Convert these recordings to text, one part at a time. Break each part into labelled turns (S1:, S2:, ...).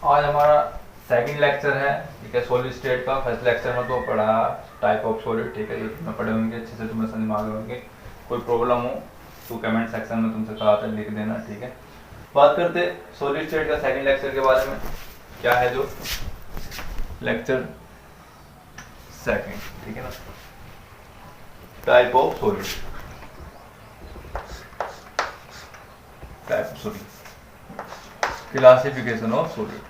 S1: आज हमारा second lecture है, ठीक है, सॉलिड स्टेट का। फर्स्ट लेक्चर में तो पढ़ा टाइप ऑफ सॉलिड, ठीक है, ये तुम्हें पढ़े होंगे अच्छे से, तुम्हें समझ में आ गए होंगे। कोई प्रॉब्लम हो तो कमेंट सेक्शन में तुमसे कहा था लिख देना, ठीक है। बात करते सॉलिड स्टेट का सेकंड लेक्चर के बारे में। क्या है जो लेक्चर सेकंड, ठीक है ना, type of solid, type sorry classification of solid.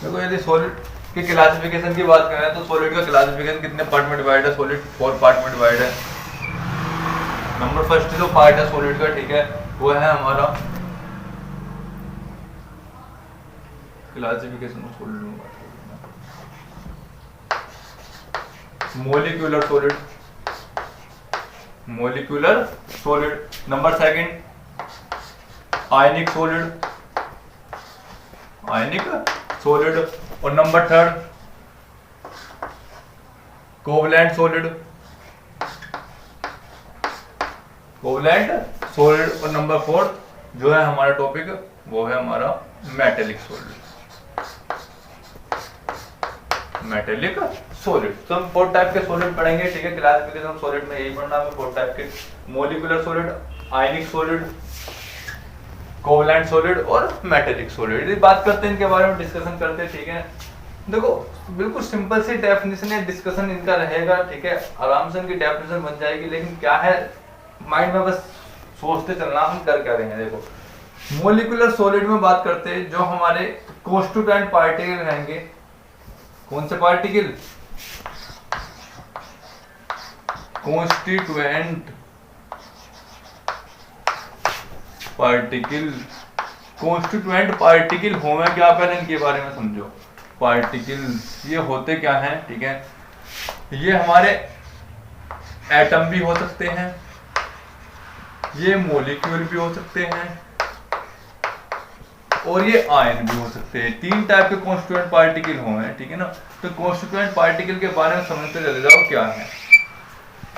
S1: देखो यदि सॉलिड की क्लासिफिकेशन की बात करें तो सॉलिड का क्लासिफिकेशन कितने पार्ट में डिवाइड है? सॉलिड 4 पार्ट में डिवाइड है। नंबर फर्स्ट जो पार्ट है सॉलिड का, ठीक है, वो है हमारा क्लासिफिकेशन ऑफ सॉलिड में बात करें, molecular solid, molecular solid. Number second ionic solid, ionic solid. और number third covalent solid, covalent solid. और नंबर फोर्थ जो है हमारा टॉपिक वो है हमारा मेटेलिक सॉलिड, मेटेलिक सॉलिड। तो हम 4 टाइप के सॉलिड पढ़ेंगे, ठीक है। क्लासिफिकेशन सॉलिड में यही पढ़ना है 4 टाइप के, molecular solid, ionic solid, covalent solid और मेटेलिक सॉलिड। यदि बात करते हैं इनके बारे में, डिस्कशन करते हैं, ठीक है। देखो बिल्कुल सिंपल सी डेफिनेशन है, डिस्कशन इनका रहेगा, ठीक है, आराम से इनकी डेफिनेशन बन जाएगी। लेकिन क्या है, माइंड में बस सोचते चलना हम कर क्या रहे हैं। देखो मोलिकुलर सॉलिड में बात करते हैं, जो हमारे कॉन्स्टिट्यूएंट पार्टिकल रहेंगे। कौन से particle? Constituent particle. Constituent particle होंगे क्या, पहले इनके बारे में समझो। पार्टिकल्स ये होते क्या हैं, ठीक है, ये हमारे एटम भी हो सकते हैं, ये मॉलिक्यूल भी हो सकते हैं और ये आयन भी हो सकते हैं। 3 टाइप के कॉन्स्टिट्यूएंट पार्टिकल होंगे, ठीक है ना। तो कॉन्स्टिट्यूएंट पार्टिकल के बारे में समझते चले जाओ क्या है।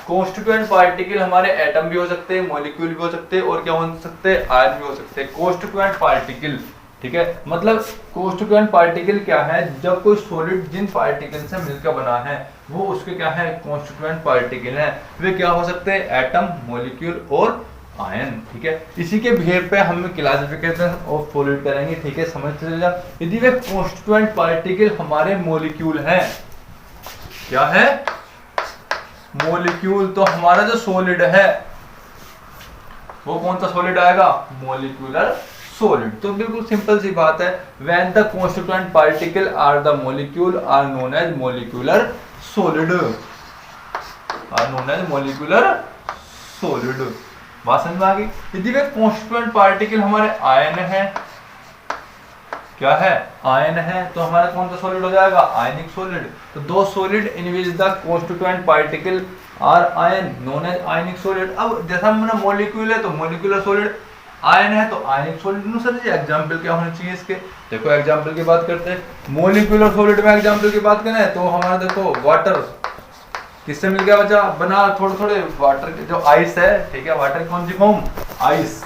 S1: कॉन्स्टिट्यूएंट पार्टिकल हमारे एटम भी हो सकते हैं, मॉलिक्यूल भी हो सकते हैं और क्या हो सकते हैं, आयन भी हो सकते हैं। कॉन्स्टिट्यूएंट पार्टिकल, ठीक है, मतलब कॉन्स्टिट्यूएंट पार्टिकल क्या है? जब कोई सॉलिड जिन पार्टिकल से मिलकर बना है वो उसके क्या है, कॉन्स्टिट्यूएंट पार्टिकल है। वे क्या हो सकते हैं, एटम, मॉलिक्यूल और आयन, ठीक है। इसी के बेस पे हम क्लासिफिकेशन ऑफ सॉलिड करेंगे, ठीक है, समझते चले जाओ। यदि वे कॉन्स्टिट्यूएंट पार्टिकल हमारे मॉलिक्यूल हैं, क्या है, मॉलिक्यूल, तो हमारा जो सॉलिड है वो कौन सा सॉलिड आएगा, मॉलिक्यूलर सॉलिड। तो बिल्कुल सिंपल सी बात है, when the constituent particle are the molecule are known as molecular solid, are known as molecular solid. बात समझ में आ गई। यदि वे कॉन्स्टिट्यूएंट पार्टिकल हमारे आयन है, क्या है, आयन है, तो हमारा कौन सा सॉलिड हो जाएगा, आयनिक सॉलिड। तो those solid in which the constituent particle are ion known as ionic solid. अब जैसा हमने मॉलिक्यूल है तो मॉलिक्यूलर सॉलिड, आयन है तो आयनिक सॉलिड। सर जी एग्जांपल क्या होने चाहिए इसके? देखो एग्जांपल की बात करते हैं। मॉलिक्यूलर सॉलिड में एग्जांपल की बात करें तो हमारा देखो वाटर किससे मिल गया बचा, बना थोड़े थोड़े वाटर के, जो आइस है, ठीक है, वाटर कौन सी फॉर्म, आइस,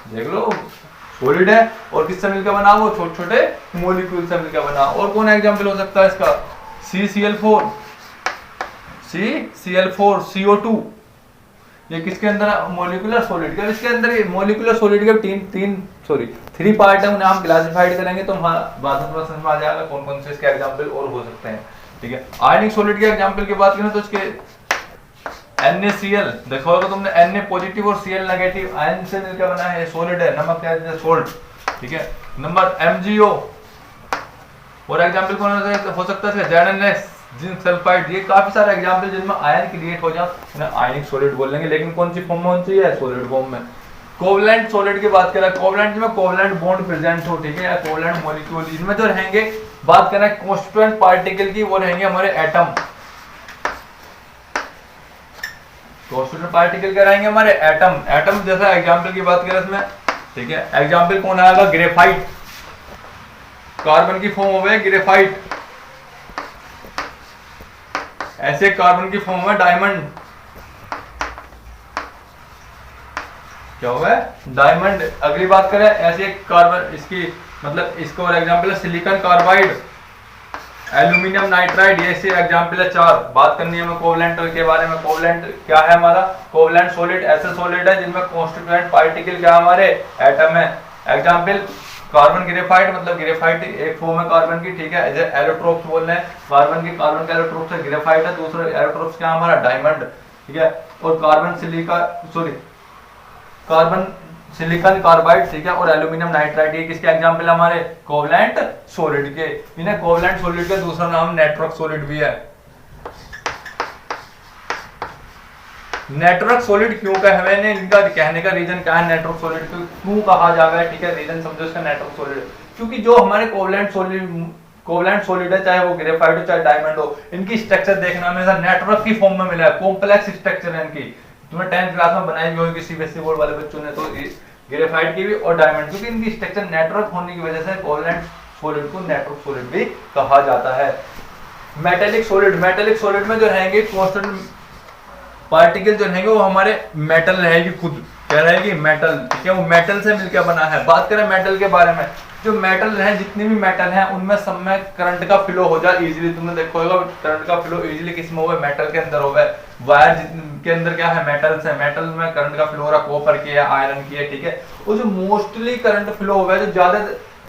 S1: देख लो सॉलिड है और किससे मिलकर बना, वो छोटे छोटे मॉलिक्यूल से मिलकर बना। और कौन एग्जांपल हो सकता है इसका, CCl4, CCl4, CO2, ये किसके अंदर है, मॉलिक्यूलर सॉलिड के। इसके अंदर ये मॉलिक्यूलर सॉलिड के 3 पार्ट है, उन्हें हम क्लासिफाइड करेंगे तो बात समझ में आ जाएगा कौन कौन से इसके एग्जांपल और हो सकते हैं, ठीक है। आयनिक सॉलिड के एग्जांपल की बात करें तो इसके NaCl, देखा होगा तुमने, Na पॉजिटिव और Cl नेगेटिव, आयन से मिलकर बना है, सॉलिड है, नमक है, सोल्ट, ठीक है। नंबर MgO, और एग्जांपल कौन हो सकता है, ZnS, जिंक सल्फाइड। ये काफी सारे एग्जांपल जिनमें आयन क्रिएट हो जाए उन्हें आयनिक सॉलिड बोल लेंगे, लेकिन कौन सी फॉर्म में होनी चाहिए, सॉलिड फॉर्म में। कोवलेंट सॉलिड की बात करें, कोवलेंट में कोवलेंट बॉन्ड प्रेजेंट हो, ठीक है, या कोवलेंट मॉलिक्यूल, इनमें जो रहेंगे, बात करें कॉन्स्टिट्यूएंट पार्टिकल की, वो रहेंगे हमारे एटम। कॉन्स्टिट्यूएंट पार्टिकल क्या रहेंगे, हमारे एटम। एटम जैसा एग्जांपल की बात करें इसमें, ठीक है, एग्जांपल कौन आएगा, ग्रेफाइट, कार्बन की फॉर्म हो गई ग्रेफाइट, ऐसे कार्बन की फॉर्म है डायमंड, क्या हुआ है डायमंड। अगली बात करें ऐसे कार्बन, इसकी मतलब इसको और एग्जांपल है सिलिकॉन कार्बाइड, एल्यूमिनियम नाइट्राइड, ये से एग्जांपल है 4। बात करनी है हमें कोवलेंट के बारे में। कोवलेंट क्या है हमारा, कोवलेंट सॉलिड ऐसे सॉलिड है जिनमें कॉन्स्टिट्यूएंट पार्टिकल क्या हमारे एटम है। एग्जांपल कार्बन ग्रेफाइट, मतलब ग्रेफाइट एक फॉर्म है कार्बन की, ठीक है। एलोट्रोप्स बोल रहे हैं कार्बन के, कार्बन का एलोट्रोप्स है ग्रेफाइट है, दूसरा एलोट्रोप्स क्या हमारा डायमंड, ठीक है। और कार्बन सिलिकॉन कार्बाइड, ठीक है, और एल्यूमिनियम नाइट्राइड, ये किसके एग्जांपल है हमारे कोवलेंट सॉलिड के। इन्हें कोवलेंट सॉलिड का दूसरा नाम नेटवर्क सॉलिड भी है। नेटवर्क सॉलिड क्यों कहे, इनका कहने का रीजन क्या है, नेटवर्क सॉलिड क्यों कहा जा रहा है, ठीक है। रीजन समझो इसका नेटवर्क सॉलिड, क्योंकि जो हमारे कोवलेंट सॉलिड है, चाहे वो ग्रेफाइट हो चाहे डायमंड हो, इनकी स्ट्रक्चर देखना हमेशा नेटवर्क की फॉर्म में मिला है। कॉम्प्लेक्स स्ट्रक्चर है इनकी, तुम्हें 10th क्लास में बनाई हुई होगी सीबीएसई बोर्ड वाले बच्चों ने, तो ग्रेफाइट की भी और डायमंड, क्योंकि इनकी स्ट्रक्चर नेटवर्क होने की वजह से कोवलेंट सॉलिड को नेटवर्क सॉलिड भी कहा जाता है। मेटेलिक सॉलिड में जो रहेंगे कांस्टेंट पार्टिकल जो रहेंगे वो हमारे मेटल रहेगी, खुद क्या रहेगी मेटल, ठीक है। वो मेटल से मिलकर बना है। बात करें मेटल के बारे में, जो मेटल है, जितने भी मेटल हैं उनमें सब में करंट का फ्लो हो जाए इजीली। तुमने देखा होगा करंट का फ्लो इजीली किस में हुआ, मेटल के अंदर हुआ है। वायर के अंदर क्या है, मेटल्स है, मेटल में करंट का फ्लो हो रहा है, कॉपर की है, आयरन की है, ठीक है। और जो मोस्टली करंट फ्लो हुआ है, जो ज्यादा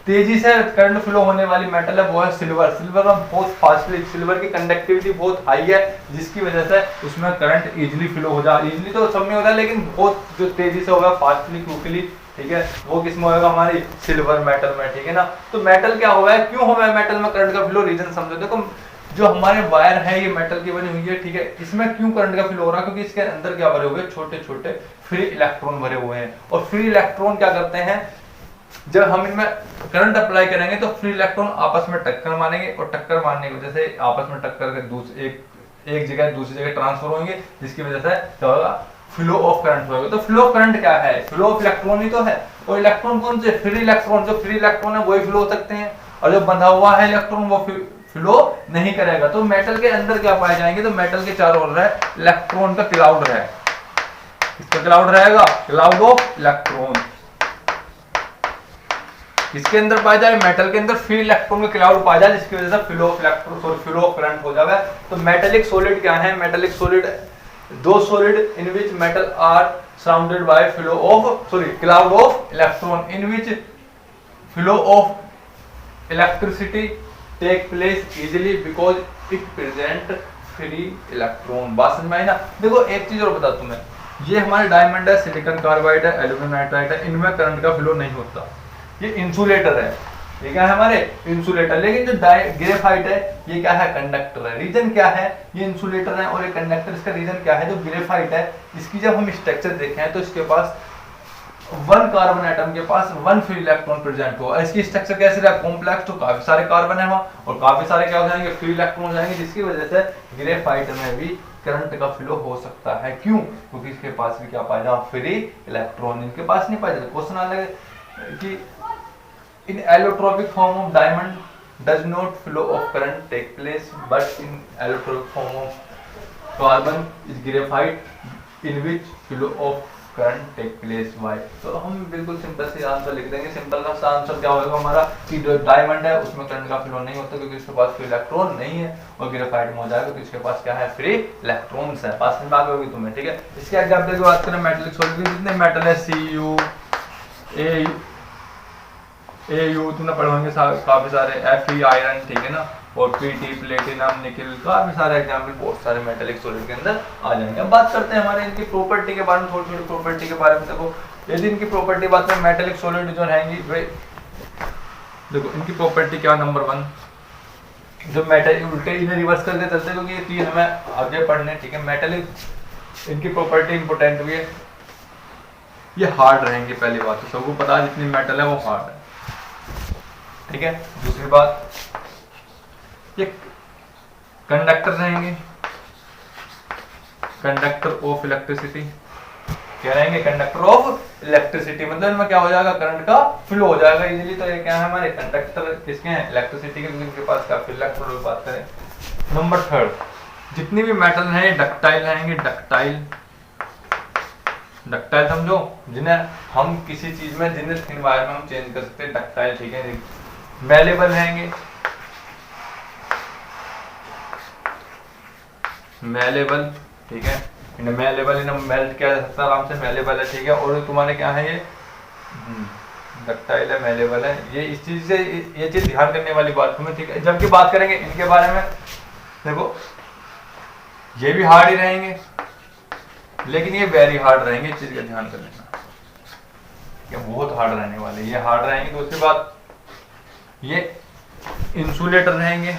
S1: तेजी से करंट फ्लो होने वाली मेटल है वो है सिल्वर। सिल्वर में बहुत फास्टली, सिल्वर की कंडक्टिविटी बहुत हाई है, जिसकी वजह से उसमें करंट इजीली फ्लो हो जाए। इजीली तो सब में होता है, लेकिन बहुत जो तेजी से होगा फास्टली क्विकली, ठीक है, वो किसमें होगा हमारी सिल्वर मेटल में, ठीक है ना। तो मेटल क्या हुआ है, क्यों हुआ है मेटल में करंट का फ्लो, रीजन समझो। देखो जो हमारे वायर है ये मेटल की बनी हुई है, ठीक है। इसमें क्यों करंट का फ्लो हो रहा है, क्योंकि इसके अंदर क्या भरे हुए हैं, छोटे छोटे फ्री इलेक्ट्रॉन भरे हुए हैं। और फ्री इलेक्ट्रॉन क्या करते हैं, जब हम इनमें करंट अप्लाई करेंगे तो फ्री इलेक्ट्रॉन आपस में टक्कर मारेंगे, और टक्कर मारने की वजह से आपस में टक्कर के एक जगह दूसरी जगह ट्रांसफर होंगे, जिसकी वजह से क्या होगा, फ्लो ऑफ करंट होगा। तो फ्लो ऑफ करंट क्या है, फ्लो ऑफ इलेक्ट्रॉन ही तो है। और इलेक्ट्रॉन कौन से, फ्री इलेक्ट्रॉन, जो फ्री इलेक्ट्रॉन है वही फ्लो हो सकते हैं, और जो बंधा हुआ है इलेक्ट्रॉन वो फ्लो नहीं करेगा। तो मेटल के अंदर क्या पाए जाएंगे, तो मेटल के चारों ओर इलेक्ट्रॉन का क्लाउड है। इसका क्लाउड रहेगा, क्लाउड ऑफ इलेक्ट्रॉन। इसके अंदर पाया जाए, मेटल के अंदर फ्री इलेक्ट्रॉन का क्लाउड पाया जाए, जिसकी वजह से flow of electron flow of current हो जाएगा। तो मेटेलिक सॉलिड क्या है, metallic solid those solid in which metal are surrounded by cloud of electron, in which flow of electricity take place easily because it present free electron. बात समझ में आई ना। देखो एक चीज और बता तुम्हें, ये हमारे डायमंड है, सिलिकॉन कार्बाइड है, एल्यूमिनियम नाइट्राइड है, इनमें करंट का फ्लो नहीं होता। ये इंसुलेटर है, ये क्या है हमारे इंसुलेटर। लेकिन जो ग्रेफाइट है ये क्या है, कंडक्टर है। रीजन क्या है, ये इंसुलेटर है और ये कंडक्टर। इसका रीजन क्या है, जो ग्रेफाइट है इसकी जब हम स्ट्रक्चर देखें तो इसके पास 1 कार्बन एटम के पास 1 फ्री इलेक्ट्रॉन प्रेजेंट हुआ। इसकी स्ट्रक्चर कैसे रहा, कॉम्प्लेक्स, तो काफी सारे कार्बन है वहां, और काफी सारे क्या हो जाएंगे, फ्री इलेक्ट्रॉन हो जाएंगे, जिसकी वजह से ग्रेफाइट में भी करंट का फ्लो हो सकता है। क्यों, क्योंकि इसके पास भी क्या पाया जाए, फ्री इलेक्ट्रॉन। इनके पास नहीं पाया जाता। क्वेश्चन आ लगे कि in allotropic form of diamond does not flow of current take place, but in allotropic form of carbon is graphite in which flow of current take place. Why? तो हम बिल्कुल simple से आंसर लिख देंगे। Simple का answer क्या होगा हमारा, कि जो डायमंड है उसमें करंट का फ्लो नहीं होता, क्योंकि इसके पास फ्री इलेक्ट्रॉन नहीं है, और ग्रेफाइट में हो जाएगा क्योंकि इसके पास क्या है, फ्री इलेक्ट्रॉन्स है। पास में बात होगी तुम्हें, ठीक है। इसके एग्जांपल की बात करें, मेटलिक सॉलिड के जितने मेटल है, Cu AU तुमने पढ़े होंगे काफी सारे, Fe आयरन, ठीक है ना, और Pt प्लेटिनम, निकल, काफी सारे एग्जांपल बहुत सारे मेटेलिक सॉलिड के अंदर आ जाएंगे। अब बात करते हैं हमारे इनकी प्रॉपर्टी के बारे में, थोड़ी थोड़ी प्रॉपर्टी के बारे में। देखो यदि इनकी प्रॉपर्टी बात करें, मेटेलिक सॉलिड जो रहेंगी भाई, देखो इनकी प्रॉपर्टी क्या, नंबर 1 जो मेटल, उल्टे इन्हें रिवर्स करके चलते हैं क्योंकि ये तीन हमें आगे पढ़ने, ठीक है। मेटेलिक इनकी प्रॉपर्टी इंपोर्टेंट हुई है, ये हार्ड रहेंगे। पहली बात तो सबको पता है जितनी मेटल है वो हार्ड है, ठीक है। दूसरी बात, ये कंडक्टर रहेंगे, कंडक्टर ऑफ इलेक्ट्रिसिटी। क्या रहेंगे, कंडक्टर ऑफ इलेक्ट्रिसिटी। मतलब इनमें क्या हो जाएगा, करंट का फ्लो हो जाएगा इजीली। तो ये क्या है हमारे कंडक्टर, किसके हैं, इलेक्ट्रिसिटी के, इनके पास काफी इलेक्ट्रॉन की बात करें। नंबर 3 जितनी भी मेटल हैं ये डक्टाइल रहेंगे, डक्टाइल समझो, जिन्हें हम किसी चीज में जिन्हें थिन वायर में हम चेंज कर सकते हैं, डक्टाइल, ठीक है। मेलेबल रहेंगे, मेलेबल, ठीक है, इन्हें मेलेबल, इन्हें मेल्ट किया जा सकता है आराम से, मेलेबल है, ठीक है। और तुम्हारे क्या है ये डक्टाइल है, मेलेबल है, ये इस चीज से ये चीज ध्यान करने वाली बात तुम्हें, ठीक है। जबकि बात करेंगे इनके बारे में, देखो ये भी हार्ड ही रहेंगे लेकिन ये वेरी हार्ड रहेंगे, इस चीज का ध्यान कर लेना, ये बहुत हार्ड रहने वाले, ये हार्ड रहेंगे। दूसरी बात ये इंसुलेटर रहेंगे,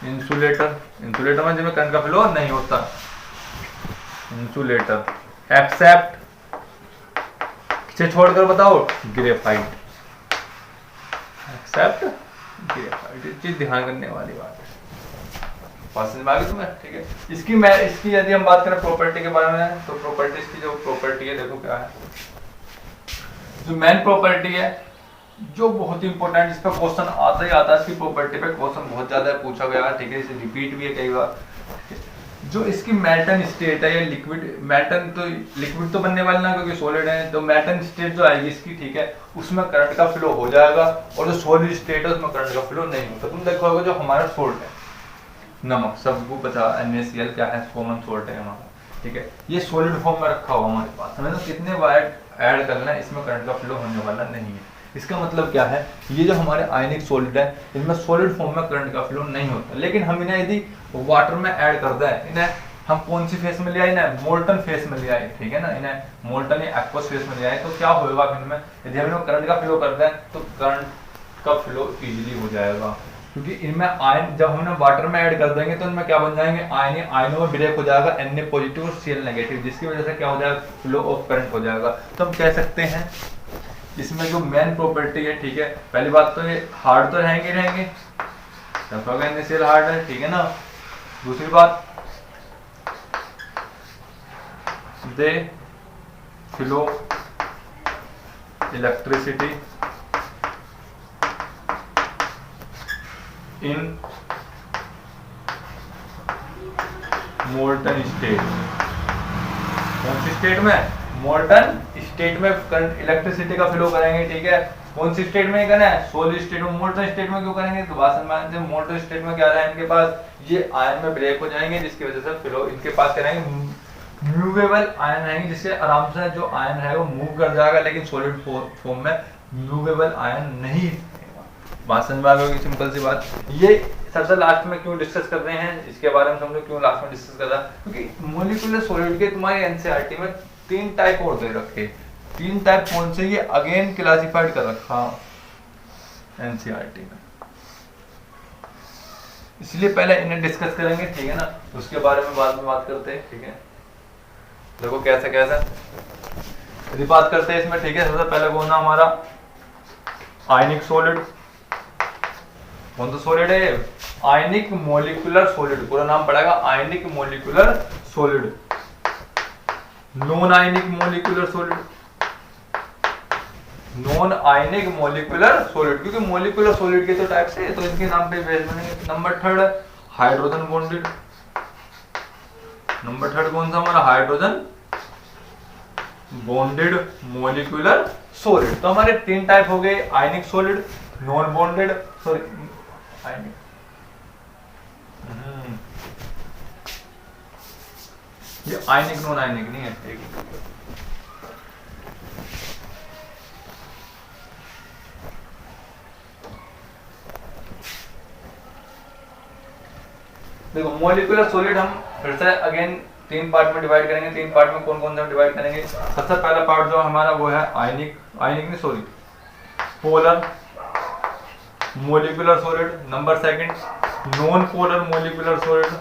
S1: इंसुलेटर में जिसमें करंट का फ्लो नहीं होता, इंसुलेटर। एक्सेप्ट किसे छोड़कर बताओ, ग्रेफाइट, एक्सेप्ट ग्रेफाइट, ये चीज ध्यान करने वाली बात है, बात समझ में आ गई तुम्हें, ठीक है। इसकी यदि हम बात करें प्रॉपर्टी के बारे में, तो प्रॉपर्टीज की जो प्रॉपर्टी है देखो क्या है, जो मेन प्रॉपर्टी है जो बहुत ही इंपॉर्टेंट, इस पर क्वेश्चन आता ही आता है, इसकी प्रॉपर्टी पे क्वेश्चन बहुत ज्यादा पूछा गया, ठीक है, इसे रिपीट भी है कई बार। जो इसकी मेल्टन स्टेट है, या लिक्विड, मेल्टन तो लिक्विड तो बनने वाला ना क्योंकि सॉलिड है, तो मेल्टन स्टेट जो आएगी इसकी, ठीक है, उसमें करंट का फ्लो हो जाएगा, और जो सॉलिड स्टेट है उसमें करंट का फ्लो नहीं होता। तुम देखोगे जो हमारा सोल्ट है, नमक, सबको पता NaCl क्या है, कॉमन सोल्ट है हमारा, ठीक है, ये सॉलिड फॉर्म में रखा हुआ हमारे पास, हमें तो कितने वायर ऐड करना है, इसमें करंट का फ्लो होने वाला नहीं है। इसका मतलब क्या है, ये जो हमारे आयनिक सॉलिड है इनमें सॉलिड फॉर्म में करंट का फ्लो नहीं होता, लेकिन हम इन्हें यदि वाटर में ऐड कर दें, इन्हें हम कौन सी फेस में ले आए, इन्हें मोल्टन फेस में ले आए, ठीक है ना, इन्हें मोल्टन या एक्वस फेस में ले आए, तो क्या होगा इनमें, यदि हम इन्हें करंट का फ्लो कर दें तो करंट का फ्लो इजीली हो जाएगा, क्योंकि इनमें आयन, जब हम वाटर में ऐड कर देंगे तो इनमें क्या बन जाएंगे, आयनों में ब्रेक हो जाएगा, Na पॉजिटिव और Cl नेगेटिव, जिसकी वजह से क्या हो जाएगा, फ्लो ऑफ करंट हो जाएगा। तो हम कह सकते हैं इसमें जो मेन प्रॉपर्टी है, ठीक है, पहली बात तो ये हार्ड तो रहेंगे, NaCl हार्ड है, ठीक है ना। दूसरी बात they flow electricity in molten state, कौन सी स्टेट में, मोल्टन स्टेट में करंट इलेक्ट्रिसिटी का फ्लो करेंगे, ठीक है। कौन सी स्टेट में करना है, सॉलिड स्टेट में। मोल्टन स्टेट में क्यों करेंगे, तो बात समझ में, मोल्टन स्टेट में क्या रहा है इनके पास, ये आयन में ब्रेक हो जाएंगे, जिसकी वजह से फ्लो इनके पास करेंगे, मूवेबल आयन रहेंगे, जिससे आराम से जो आयन है वो मूव कर जाएगा, लेकिन सॉलिड फॉर्म में मूवेबल आयन नहीं। बात समझ में आ गई, सिंपल सी बात। ये सबसे लास्ट में क्यों डिस्कस कर रहे हैं, इसके बारे में समझो क्यों लास्ट में डिस्कस कर रहा है, क्योंकि मोलिकुलर सॉलिड के तुम्हारे एनसीईआरटी में 3 टाइप और दे रखे, 3 टाइप कौन से, ये अगेन क्लासिफाइड कर रखा एनसीईआरटी में, इसलिए पहले इन्हें डिस्कस करेंगे, ठीक है ना, उसके बारे में बाद में बात करते हैं, ठीक है। देखो कैसे कैसे यदि बात करते हैं इसमें, ठीक है, सबसे पहले कौन सा हमारा आयनिक सॉलिड, कौन सा सॉलिड है, आयनिक मोलिकुलर सॉलिड, पूरा नाम पड़ेगा ionic molecular solid, non ionic molecular solid, non ionic molecular solid, क्योंकि मोलिकुलर सॉलिड के तो टाइप से, तो इनके नाम पे बेस बनेंगे। नंबर 3 हाइड्रोजन बॉन्डेड, नंबर 3 कौन सा हमारा, हाइड्रोजन बॉन्डेड मोलिकुलर सॉलिड। तो हमारे 3 टाइप हो गए, ionic solid, non bonded, sorry ionic, ये आयनिक नॉन आयनिक नहीं है, देखो मोलिकुलर सॉलिड हम फिर से अगेन 3 पार्ट में डिवाइड करेंगे। 3 पार्ट में कौन कौन से हम डिवाइड करेंगे, सबसे पहला पार्ट जो हमारा वो है आयनिक नहीं sorry polar molecular solid, number 2 non polar molecular solid,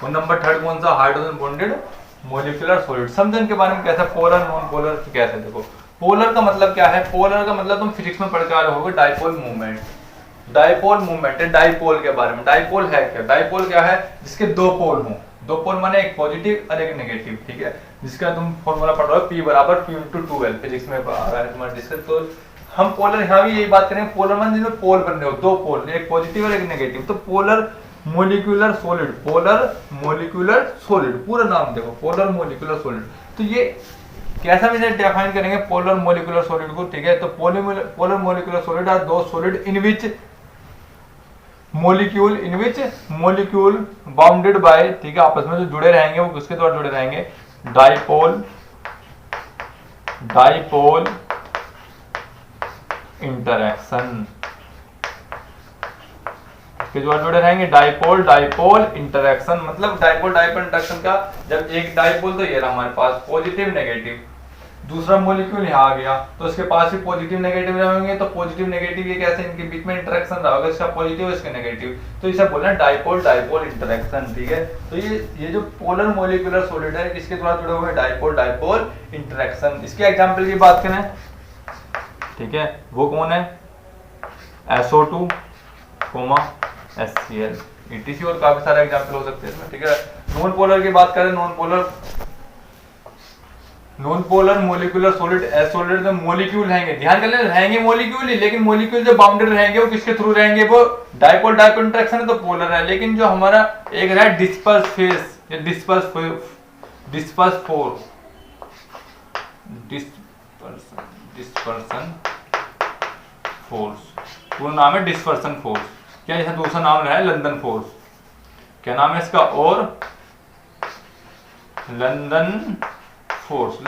S1: और नंबर 3 कौन सा, हाइड्रोजन बॉन्डेड मोलिकुलर सॉलिड। समझो इनके बारे में कैसा, पोलर नॉन पोलर कैसे। देखो पोलर का मतलब क्या है, पोलर का मतलब तुम फिजिक्स में पढ़ के आ रहे होगे, डाइपोल मूवमेंट, डाइपोल मूवमेंट है डाइपोल के बारे में। डाइपोल है क्या, डाइपोल क्या है, जिसके 2 पोल हों, 2 पोल माने एक पॉजिटिव और एक नेगेटिव, ठीक है, जिसका तुम फॉर्मूला पढ़ रहे हो P = Q/2L, फिजिक्स में आ रहा है तुम्हारे डिस्कस। तो हम पोलर यहाँ भी यही बात करेंगे, पोलर मान जिसमें पोल बन रहे हो, 2 पोल, एक पॉजिटिव और एक नेगेटिव। तो polar molecular solid, polar molecular solid, पूरा नाम देखो पोलर मोलिकुलर सॉलिड। तो ये कैसा भी डिफाइन करेंगे पोलर मोलिकुलर सॉलिड को, ठीक है। तो polar molecular solid are those solid in which molecule bounded by, ठीक है, आपस में जो जुड़े रहेंगे वो किसके द्वारा जुड़े रहेंगे, डाइपोल इंटरैक्शन के द्वारा जुड़े रहेंगे, डाइपोल इंटरैक्शन। मतलब डाइपोल इंटरैक्शन का, जब एक डाइपोल, तो ये रहा हमारे पास पॉजिटिव नेगेटिव, दूसरा मॉलिक्यूल यहाँ आ गया तो इसके पास भी पॉजिटिव नेगेटिव रहेंगे, तो पॉजिटिव नेगेटिव ये कैसे इनके बीच में इंटरेक्शन रहा होगा, इसका पॉजिटिव इसका नेगेटिव, तो इसे बोलना है डाइपोल इंटरेक्शन, ठीक है। तो ये जो पोलर मोलिकुलर सॉलिड है इसके द्वारा जुड़े हुए डाइपोल इंटरेक्शन। इसके एग्जांपल की बात करें, ठीक है, वो कौन है, SO2, HCl, ETC, और काफी सारे एग्जांपल हो सकते हैं इसमें, ठीक है। नॉन पोलर की बात करें, non polar molecular solid, solid में मोलिक्यूल रहेंगे, ध्यान कर लेना, रहेंगे मोलिक्यूल ही, लेकिन मोलिक्यूल जो बाउंडेड रहेंगे वो किसके थ्रू रहेंगे, वो डाइपोल इंटरेक्शन है तो पोलर है। लेकिन जो हमारा एक है डिस्पर्स फेस या डिस्पर्स फोर्स, पूरा नाम है डिस्पर्सन फोर्स, क्या इसका दूसरा नाम है लंदन फोर्स, क्या नाम है इसका, और लंदन फोर्स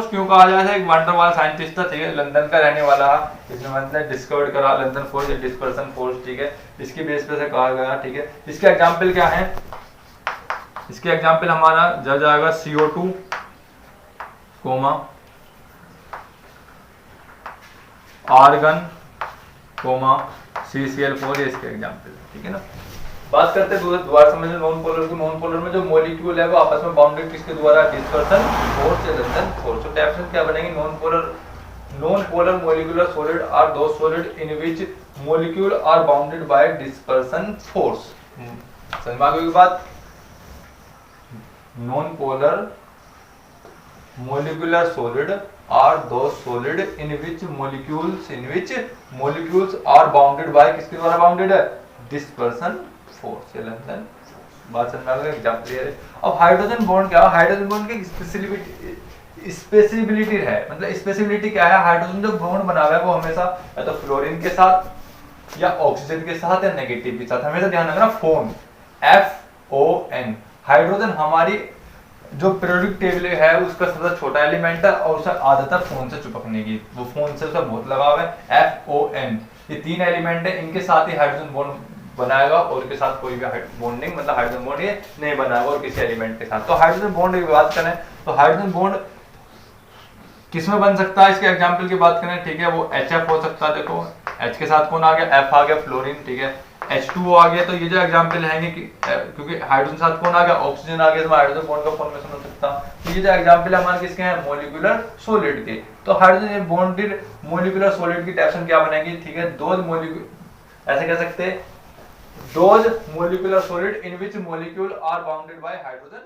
S1: क्यों कहा जाता है, एक वंडरवाल साइंटिस्ट था, ठीक है, लंदन का रहने वाला, इसने मतलब डिस्कवर्ड करा लंदन फोर्स या डिस्पर्सन फोर्स, ठीक है, इसकी बेस पे से कहा गया, ठीक है। इसके एग्जांपल क्या है, इसके एग्जांपल हमारा जब जाएगा CO2, आर्गन, CCl4, इसके एग्जांपल, ठीक है ना। बात करते हैं दोबारा समझ लो नॉन पोलर को। नॉन पोलर में जो मॉलिक्यूल है वो आपस में बाउंडेड किसके द्वारा, डिस्पर्सन फोर्स या लंदन फोर्स। तो डेफिनेशन क्या बनेगी, non polar molecular solid are those solid in which molecule are bounded by dispersion force. समझ में आ गई बात। Non polar molecular solid are those solid in which molecules are bounded by, किसके द्वारा बाउंडेड है, डिस्पर्सन फोर्स या London. बात समझ में आ गई, एग्जांपल क्लियर है। अब हाइड्रोजन बॉन्ड क्या है, हाइड्रोजन बॉन्ड की स्पेसिबिलिटी है, मतलब स्पेसिबिलिटी क्या है, हाइड्रोजन जो बॉन्ड बना हुआ है वो हमेशा या तो फ्लोरीन के साथ या ऑक्सीजन के साथ या नेगेटिव के साथ, हमेशा ध्यान रखना फोन, FON। हाइड्रोजन हमारी जो पीरियोडिक टेबल है उसका सबसे छोटा एलिमेंट है और उसे आदत है फोन से चिपकने की, वो फोन से उसका बहुत लगाव है, FON। ये तीन एलिमेंट है, इनके साथ ही हाइड्रोजन बॉन्ड बनाएगा और इसके साथ कोई भी बॉन्डिंग, मतलब हाइड्रोजन बॉन्ड ये नहीं बनाएगा और किसी एलिमेंट के साथ। तो हाइड्रोजन बॉन्ड की बात करें तो हाइड्रोजन बॉन्ड किसमें बन सकता है, इसके एग्जांपल की बात करें, ठीक है, वो HF हो सकता है। देखो H के साथ कौन आ गया, F आ गया, फ्लोरीन, ठीक है, H2O आ गया। तो ये जो एग्जांपल है कि क्योंकि हाइड्रोजन के साथ कौन आ गया, ऑक्सीजन आ गया, तो हाइड्रोजन बॉन्ड का फॉर्मेशन हो सकता है। तो ये जो एग्जांपल है हमारे किसके हैं, मोलिकुलर सॉलिड के। तो हाइड्रोजन बॉन्डेड मोलिकुलर सॉलिड की डेफिनेशन क्या बनेगी, ठीक है, दो मोलिक्यूल, ऐसे कह सकते हैं, those molecular solid in which molecule are bounded by hydrogen